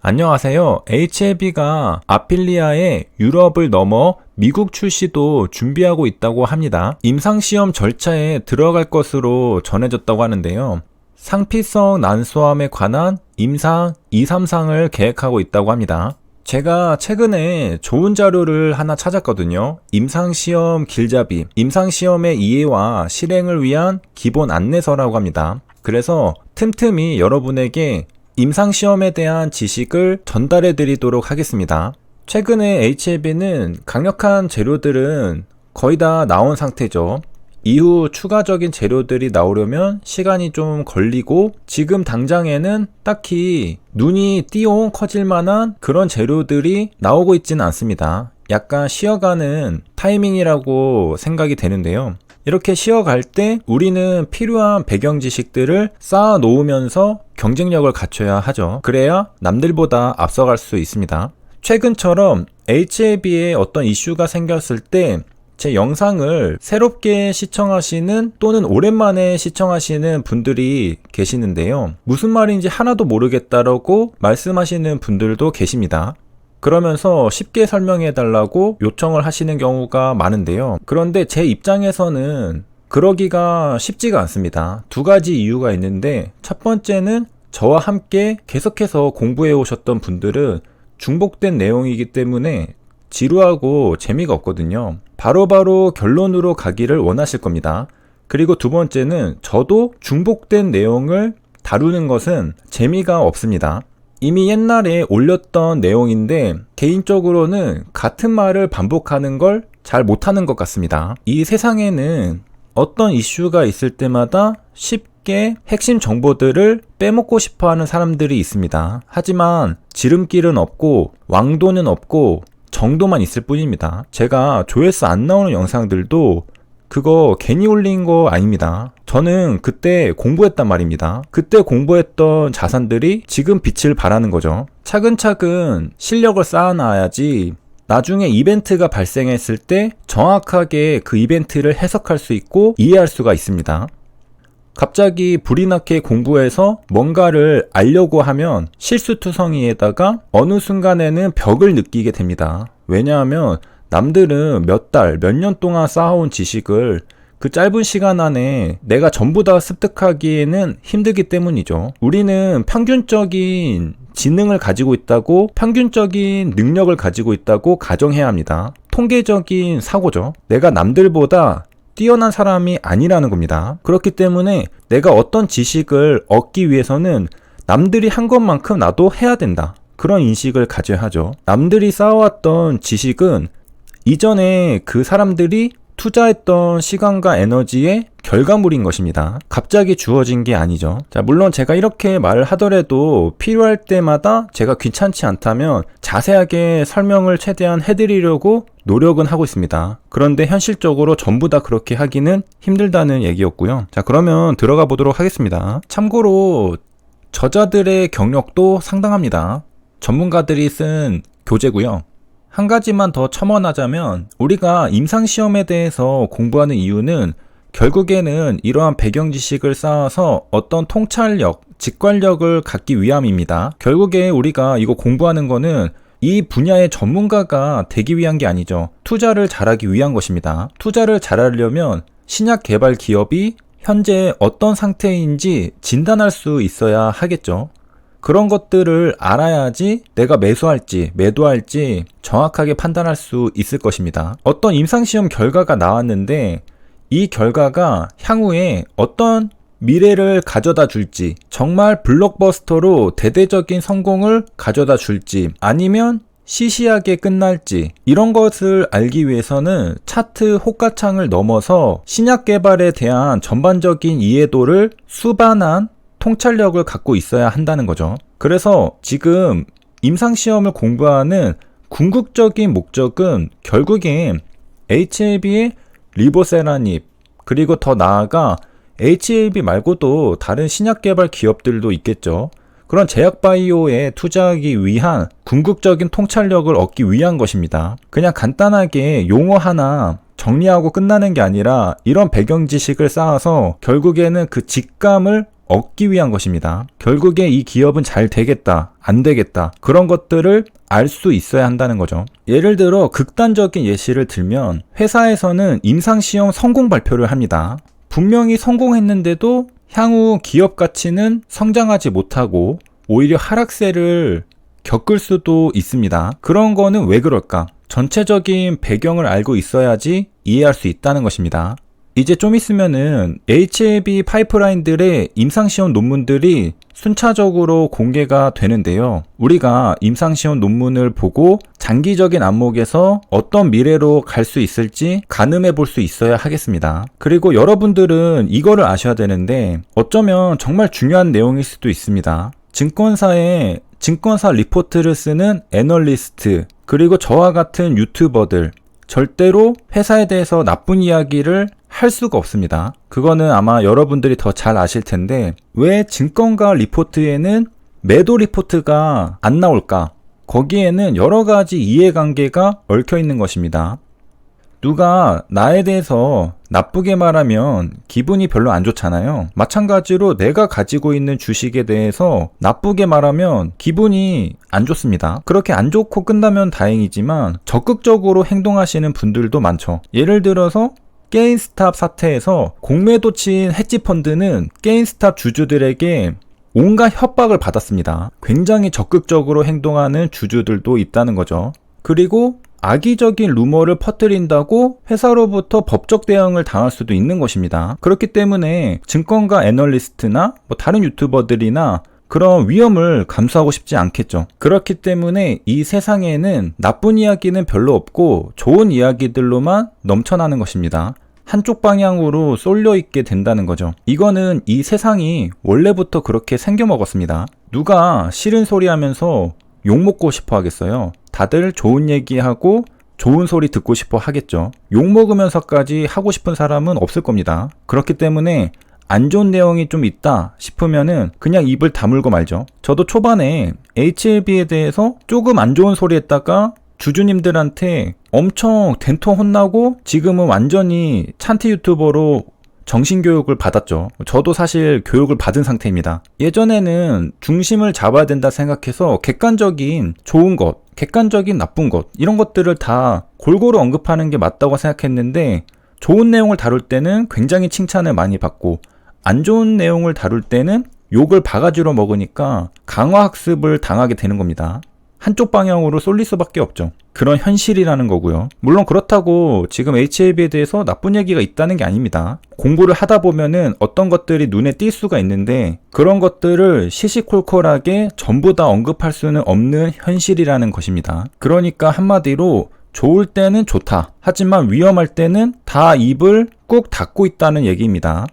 안녕하세요. HLB가 아필리아의 유럽을 넘어 미국 출시도 준비하고 있다고 합니다. 임상시험 절차에 들어갈 것으로 전해졌다고 하는데요. 상피성 난소암에 관한 임상 2, 3상을 계획하고 있다고 합니다. 제가 최근에 좋은 자료를 하나 찾았거든요. 임상시험 길잡이, 임상시험의 이해와 실행을 위한 기본 안내서라고 합니다. 그래서 틈틈이 여러분에게 임상시험에 대한 지식을 전달해 드리도록 하겠습니다. 최근에 HLB는 강력한 재료들은 거의 다 나온 상태죠. 이후 추가적인 재료들이 나오려면 시간이 좀 걸리고 지금 당장에는 딱히 눈이 띄용 커질 만한 그런 재료들이 나오고 있지는 않습니다. 약간 쉬어가는 타이밍이라고 생각이 되는데요. 이렇게 쉬어갈 때 우리는 필요한 배경 지식들을 쌓아 놓으면서 경쟁력을 갖춰야 하죠. 그래야 남들보다 앞서갈 수 있습니다. 최근처럼 HLB에 어떤 이슈가 생겼을 때 제 영상을 새롭게 시청하시는 또는 오랜만에 시청하시는 분들이 계시는데요. 무슨 말인지 하나도 모르겠다라고 말씀하시는 분들도 계십니다. 그러면서 쉽게 설명해 달라고 요청을 하시는 경우가 많은데요. 그런데 제 입장에서는 그러기가 쉽지가 않습니다. 두 가지 이유가 있는데, 첫 번째는 저와 함께 계속해서 공부해 오셨던 분들은 중복된 내용이기 때문에 지루하고 재미가 없거든요. 바로바로 결론으로 가기를 원하실 겁니다. 그리고 두 번째는 저도 중복된 내용을 다루는 것은 재미가 없습니다. 이미 옛날에 올렸던 내용인데 개인적으로는 같은 말을 반복하는 걸 잘 못하는 것 같습니다. 이 세상에는 어떤 이슈가 있을 때마다 쉽게 핵심 정보들을 빼먹고 싶어하는 사람들이 있습니다. 하지만 지름길은 없고 왕도는 없고 정도만 있을 뿐입니다. 제가 조회수 안 나오는 영상들도 그거 괜히 올린 거 아닙니다. 저는 그때 공부했단 말입니다. 그때 공부했던 자산들이 지금 빛을 발하는 거죠. 차근차근 실력을 쌓아놔야지 나중에 이벤트가 발생했을 때 정확하게 그 이벤트를 해석할 수 있고 이해할 수가 있습니다. 갑자기 불이 나게 공부해서 뭔가를 알려고 하면 실수투성이에다가 어느 순간에는 벽을 느끼게 됩니다. 왜냐하면 남들은 몇 달, 몇 년 동안 쌓아온 지식을 그 짧은 시간 안에 내가 전부 다 습득하기에는 힘들기 때문이죠. 우리는 평균적인 지능을 가지고 있다고, 평균적인 능력을 가지고 있다고 가정해야 합니다. 통계적인 사고죠. 내가 남들보다 뛰어난 사람이 아니라는 겁니다. 그렇기 때문에 내가 어떤 지식을 얻기 위해서는 남들이 한 것만큼 나도 해야 된다. 그런 인식을 가져야 하죠. 남들이 쌓아왔던 지식은 이전에 그 사람들이 투자했던 시간과 에너지의 결과물인 것입니다. 갑자기 주어진 게 아니죠. 자, 물론 제가 이렇게 말을 하더라도 필요할 때마다 제가 귀찮지 않다면 자세하게 설명을 최대한 해드리려고 노력은 하고 있습니다. 그런데 현실적으로 전부 다 그렇게 하기는 힘들다는 얘기였고요. 자, 그러면 들어가 보도록 하겠습니다. 참고로 저자들의 경력도 상당합니다. 전문가들이 쓴 교재고요. 한 가지만 더 첨언하자면 우리가 임상시험에 대해서 공부하는 이유는 결국에는 이러한 배경 지식을 쌓아서 어떤 통찰력, 직관력을 갖기 위함입니다. 결국에 우리가 이거 공부하는 거는 이 분야의 전문가가 되기 위한 게 아니죠. 투자를 잘하기 위한 것입니다. 투자를 잘하려면 신약 개발 기업이 현재 어떤 상태인지 진단할 수 있어야 하겠죠. 그런 것들을 알아야지 내가 매수할지 매도할지 정확하게 판단할 수 있을 것입니다. 어떤 임상시험 결과가 나왔는데 이 결과가 향후에 어떤 미래를 가져다 줄지, 정말 블록버스터로 대대적인 성공을 가져다 줄지, 아니면 시시하게 끝날지, 이런 것을 알기 위해서는 차트 호가창을 넘어서 신약 개발에 대한 전반적인 이해도를 수반한 통찰력을 갖고 있어야 한다는 거죠. 그래서 지금 임상시험을 공부하는 궁극적인 목적은 결국엔 HLB의 리보세라닙, 그리고 더 나아가 HLB 말고도 다른 신약 개발 기업들도 있겠죠. 그런 제약바이오에 투자하기 위한 궁극적인 통찰력을 얻기 위한 것입니다. 그냥 간단하게 용어 하나 정리하고 끝나는 게 아니라 이런 배경 지식을 쌓아서 결국에는 그 직감을 얻기 위한 것입니다. 결국에 이 기업은 잘 되겠다, 안 되겠다, 그런 것들을 알 수 있어야 한다는 거죠. 예를 들어 극단적인 예시를 들면 회사에서는 임상시험 성공 발표를 합니다. 분명히 성공했는데도 향후 기업 가치는 성장하지 못하고 오히려 하락세를 겪을 수도 있습니다. 그런 거는 왜 그럴까? 전체적인 배경을 알고 있어야지 이해할 수 있다는 것입니다. 이제 좀 있으면은 HLB 파이프라인들의 임상시험 논문들이 순차적으로 공개가 되는데요. 우리가 임상시험 논문을 보고 장기적인 안목에서 어떤 미래로 갈 수 있을지 가늠해 볼 수 있어야 하겠습니다. 그리고 여러분들은 이거를 아셔야 되는데 어쩌면 정말 중요한 내용일 수도 있습니다. 증권사에 증권사 리포트를 쓰는 애널리스트, 그리고 저와 같은 유튜버들, 절대로 회사에 대해서 나쁜 이야기를 할 수가 없습니다. 그거는 아마 여러분들이 더 잘 아실 텐데 왜 증권가 리포트에는 매도 리포트가 안 나올까? 거기에는 여러 가지 이해관계가 얽혀 있는 것입니다. 누가 나에 대해서 나쁘게 말하면 기분이 별로 안 좋잖아요. 마찬가지로 내가 가지고 있는 주식에 대해서 나쁘게 말하면 기분이 안 좋습니다. 그렇게 안 좋고 끝나면 다행이지만 적극적으로 행동하시는 분들도 많죠. 예를 들어서 게임스탑 사태에서 공매도 친 헤지펀드는 게임스탑 주주들에게 온갖 협박을 받았습니다. 굉장히 적극적으로 행동하는 주주들도 있다는 거죠. 그리고 악의적인 루머를 퍼뜨린다고 회사로부터 법적 대응을 당할 수도 있는 것입니다. 그렇기 때문에 증권가 애널리스트나 다른 유튜버들이나 그런 위험을 감수하고 싶지 않겠죠. 그렇기 때문에 이 세상에는 나쁜 이야기는 별로 없고 좋은 이야기들로만 넘쳐나는 것입니다. 한쪽 방향으로 쏠려 있게 된다는 거죠. 이거는 이 세상이 원래부터 그렇게 생겨먹었습니다. 누가 싫은 소리 하면서 욕먹고 싶어 하겠어요? 다들 좋은 얘기하고 좋은 소리 듣고 싶어 하겠죠. 욕먹으면서까지 하고 싶은 사람은 없을 겁니다. 그렇기 때문에 안 좋은 내용이 좀 있다 싶으면은 그냥 입을 다물고 말죠. 저도 초반에 HLB에 대해서 조금 안 좋은 소리 했다가 주주님들한테 엄청 된통 혼나고 지금은 완전히 찬티 유튜버로 정신교육을 받았죠. 저도 사실 교육을 받은 상태입니다. 예전에는 중심을 잡아야 된다 생각해서 객관적인 좋은 것, 객관적인 나쁜 것, 이런 것들을 다 골고루 언급하는 게 맞다고 생각했는데 좋은 내용을 다룰 때는 굉장히 칭찬을 많이 받고 안 좋은 내용을 다룰 때는 욕을 바가지로 먹으니까 강화학습을 당하게 되는 겁니다. 한쪽 방향으로 쏠릴 수밖에 없죠. 그런 현실이라는 거고요. 물론 그렇다고 지금 HLB에 대해서 나쁜 얘기가 있다는 게 아닙니다. 공부를 하다 보면은 어떤 것들이 눈에 띌 수가 있는데 그런 것들을 시시콜콜하게 전부 다 언급할 수는 없는 현실이라는 것입니다. 그러니까 한마디로 좋을 때는 좋다. 하지만 위험할 때는 다 입을 꾹 닫고 있다는 얘기입니다.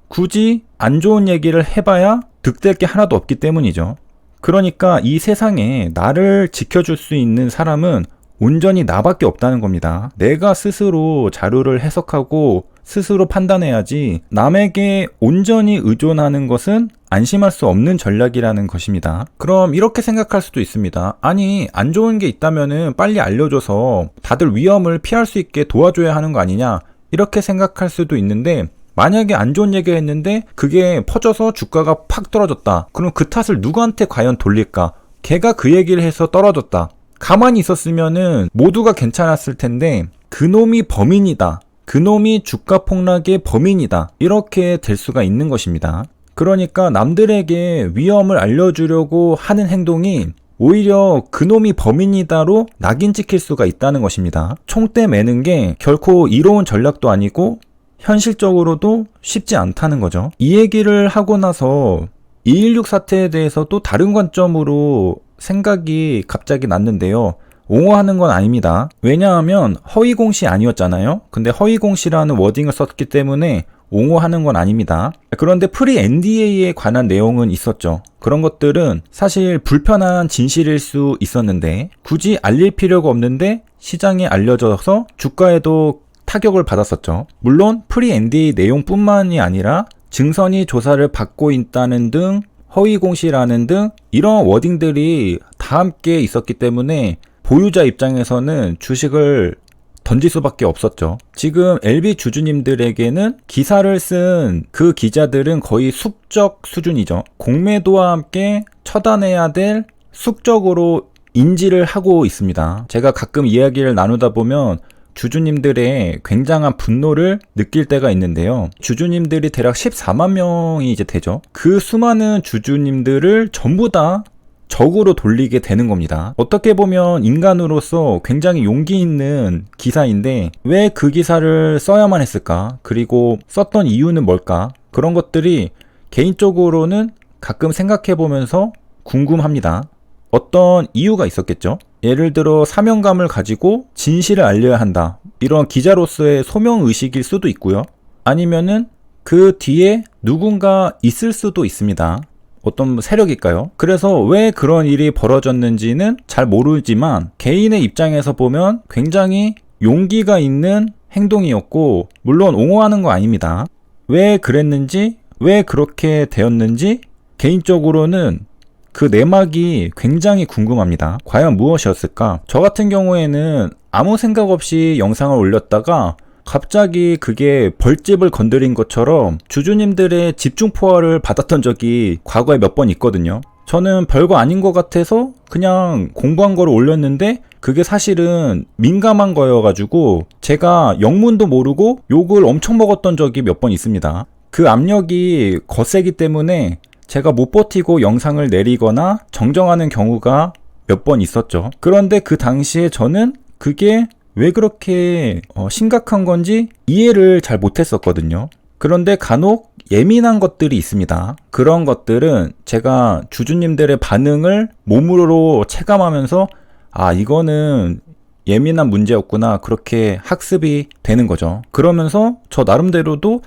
굳이 안 좋은 얘기를 해봐야 득될 게 하나도 없기 때문이죠. 그러니까 이 세상에 나를 지켜줄 수 있는 사람은 온전히 나밖에 없다는 겁니다. 내가 스스로 자료를 해석하고 스스로 판단해야지 남에게 온전히 의존하는 것은 안심할 수 없는 전략이라는 것입니다. 그럼 이렇게 생각할 수도 있습니다. 아니, 안 좋은 게 있다면은 빨리 알려줘서 다들 위험을 피할 수 있게 도와줘야 하는 거 아니냐, 이렇게 생각할 수도 있는데 만약에 안 좋은 얘기가 있는데 그게 퍼져서 주가가 팍 떨어졌다. 그럼 그 탓을 누구한테 과연 돌릴까? 걔가 그 얘기를 해서 떨어졌다. 가만히 있었으면은 모두가 괜찮았을 텐데 그놈이 범인이다. 그놈이 주가 폭락의 범인이다. 이렇게 될 수가 있는 것입니다. 그러니까 남들에게 위험을 알려주려고 하는 행동이 오히려 그놈이 범인이다로 낙인 찍힐 수가 있다는 것입니다. 총대 매는 게 결코 이로운 전략도 아니고 현실적으로도 쉽지 않다는 거죠. 이 얘기를 하고 나서 216 사태에 대해서 또 다른 관점으로 생각이 갑자기 났는데요. 옹호하는 건 아닙니다. 왜냐하면 허위공시 아니었잖아요. 근데 허위공시라는 워딩을 썼기 때문에 옹호하는 건 아닙니다. 그런데 프리 NDA에 관한 내용은 있었죠. 그런 것들은 사실 불편한 진실일 수 있었는데 굳이 알릴 필요가 없는데 시장에 알려져서 주가에도 타격을 받았었죠. 물론 프리 NDA 내용뿐만이 아니라 증선이 조사를 받고 있다는 등 허위공시라는 등 이런 워딩들이 다 함께 있었기 때문에 보유자 입장에서는 주식을 던질 수밖에 없었죠. 지금 LB 주주님들에게는 기사를 쓴 그 기자들은 거의 숙적 수준이죠. 공매도와 함께 처단해야 될 숙적으로 인지를 하고 있습니다. 제가 가끔 이야기를 나누다 보면 주주님들의 굉장한 분노를 느낄 때가 있는데요. 주주님들이 대략 14만 명이 이제 되죠. 그 수많은 주주님들을 전부 다 적으로 돌리게 되는 겁니다. 어떻게 보면 인간으로서 굉장히 용기 있는 기사인데 왜 그 기사를 써야만 했을까? 그리고 썼던 이유는 뭘까? 그런 것들이 개인적으로는 가끔 생각해 보면서 궁금합니다. 어떤 이유가 있었겠죠? 예를 들어 사명감을 가지고 진실을 알려야 한다. 이런 기자로서의 소명의식일 수도 있고요. 아니면은 그 뒤에 누군가 있을 수도 있습니다. 어떤 세력일까요? 그래서 왜 그런 일이 벌어졌는지는 잘 모르지만 개인의 입장에서 보면 굉장히 용기가 있는 행동이었고 물론 옹호하는 거 아닙니다. 왜 그랬는지, 왜 그렇게 되었는지 개인적으로는 그 내막이 굉장히 궁금합니다. 과연 무엇이었을까? 저 같은 경우에는 아무 생각 없이 영상을 올렸다가 갑자기 그게 벌집을 건드린 것처럼 주주님들의 집중포화를 받았던 적이 과거에 몇 번 있거든요. 저는 별거 아닌 것 같아서 그냥 공부한 거를 올렸는데 그게 사실은 민감한 거여가지고 제가 영문도 모르고 욕을 엄청 먹었던 적이 몇 번 있습니다. 그 압력이 거세기 때문에 제가 못 버티고 영상을 내리거나 정정하는 경우가 몇 번 있었죠. 그런데 그 당시에 저는 그게 왜 그렇게 심각한 건지 이해를 잘 못했었거든요. 그런데 간혹 예민한 것들이 있습니다. 그런 것들은 제가 주주님들의 반응을 몸으로 체감하면서 아, 이거는 예민한 문제였구나, 그렇게 학습이 되는 거죠. 그러면서 저 나름대로도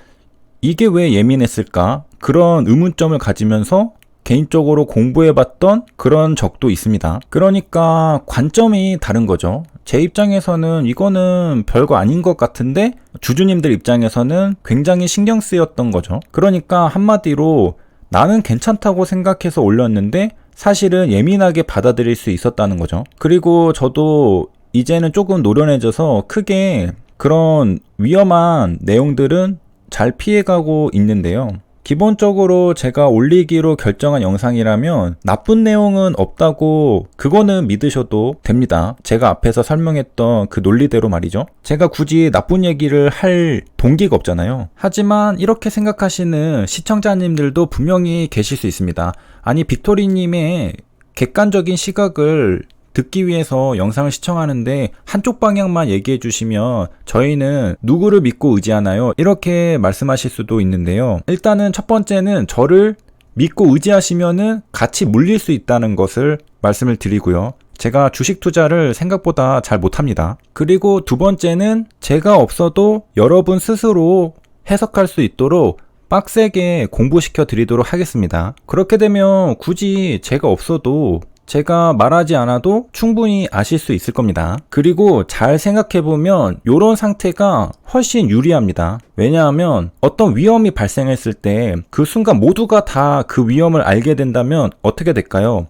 이게 왜 예민했을까? 그런 의문점을 가지면서 개인적으로 공부해봤던 그런 적도 있습니다. 그러니까 관점이 다른 거죠. 제 입장에서는 이거는 별거 아닌 것 같은데 주주님들 입장에서는 굉장히 신경 쓰였던 거죠. 그러니까 한마디로 나는 괜찮다고 생각해서 올렸는데 사실은 예민하게 받아들일 수 있었다는 거죠. 그리고 저도 이제는 조금 노련해져서 크게 그런 위험한 내용들은 잘 피해가고 있는데요. 기본적으로 제가 올리기로 결정한 영상이라면 나쁜 내용은 없다고 그거는 믿으셔도 됩니다. 제가 앞에서 설명했던 그 논리대로 말이죠. 제가 굳이 나쁜 얘기를 할 동기가 없잖아요. 하지만 이렇게 생각하시는 시청자님들도 분명히 계실 수 있습니다. 아니, 빅토리님의 객관적인 시각을 듣기 위해서 영상을 시청하는데 한쪽 방향만 얘기해 주시면 저희는 누구를 믿고 의지하나요? 이렇게 말씀하실 수도 있는데요. 일단은 첫 번째는 저를 믿고 의지하시면은 같이 물릴 수 있다는 것을 말씀을 드리고요. 제가 주식 투자를 생각보다 잘 못합니다. 그리고 두 번째는 제가 없어도 여러분 스스로 해석할 수 있도록 빡세게 공부시켜 드리도록 하겠습니다. 그렇게 되면 굳이 제가 없어도 제가 말하지 않아도 충분히 아실 수 있을 겁니다. 그리고 잘 생각해보면 이런 상태가 훨씬 유리합니다. 왜냐하면 어떤 위험이 발생했을 때 그 순간 모두가 다 그 위험을 알게 된다면 어떻게 될까요?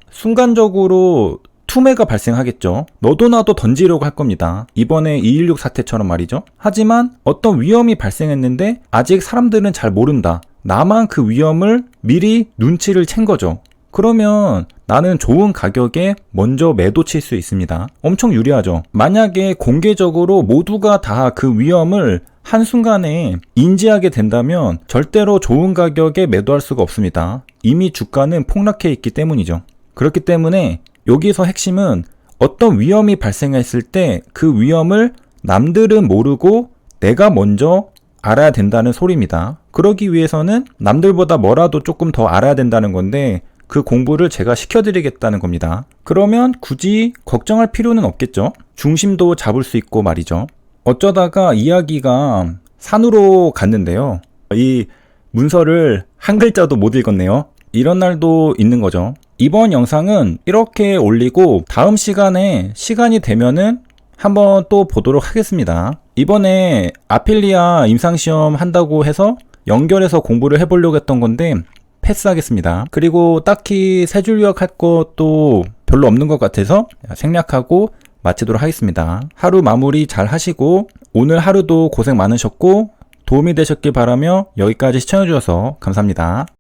순간적으로 투매가 발생하겠죠. 너도 나도 던지려고 할 겁니다. 이번에 2.16 사태처럼 말이죠. 하지만 어떤 위험이 발생했는데 아직 사람들은 잘 모른다. 나만 그 위험을 미리 눈치를 챈 거죠. 그러면 나는 좋은 가격에 먼저 매도 칠 수 있습니다. 엄청 유리하죠. 만약에 공개적으로 모두가 다 그 위험을 한순간에 인지하게 된다면 절대로 좋은 가격에 매도할 수가 없습니다. 이미 주가는 폭락해 있기 때문이죠. 그렇기 때문에 여기서 핵심은 어떤 위험이 발생했을 때 그 위험을 남들은 모르고 내가 먼저 알아야 된다는 소리입니다. 그러기 위해서는 남들보다 뭐라도 조금 더 알아야 된다는 건데 그 공부를 제가 시켜드리겠다는 겁니다. 그러면 굳이 걱정할 필요는 없겠죠? 중심도 잡을 수 있고 말이죠. 어쩌다가 이야기가 산으로 갔는데요. 이 문서를 한 글자도 못 읽었네요. 이런 날도 있는 거죠. 이번 영상은 이렇게 올리고 다음 시간에 시간이 되면은 한번 또 보도록 하겠습니다. 이번에 아필리아 임상시험 한다고 해서 연결해서 공부를 해보려고 했던 건데 패스하겠습니다. 그리고 딱히 세 줄 요약할 것도 별로 없는 것 같아서 생략하고 마치도록 하겠습니다. 하루 마무리 잘 하시고 오늘 하루도 고생 많으셨고 도움이 되셨길 바라며 여기까지 시청해주셔서 감사합니다.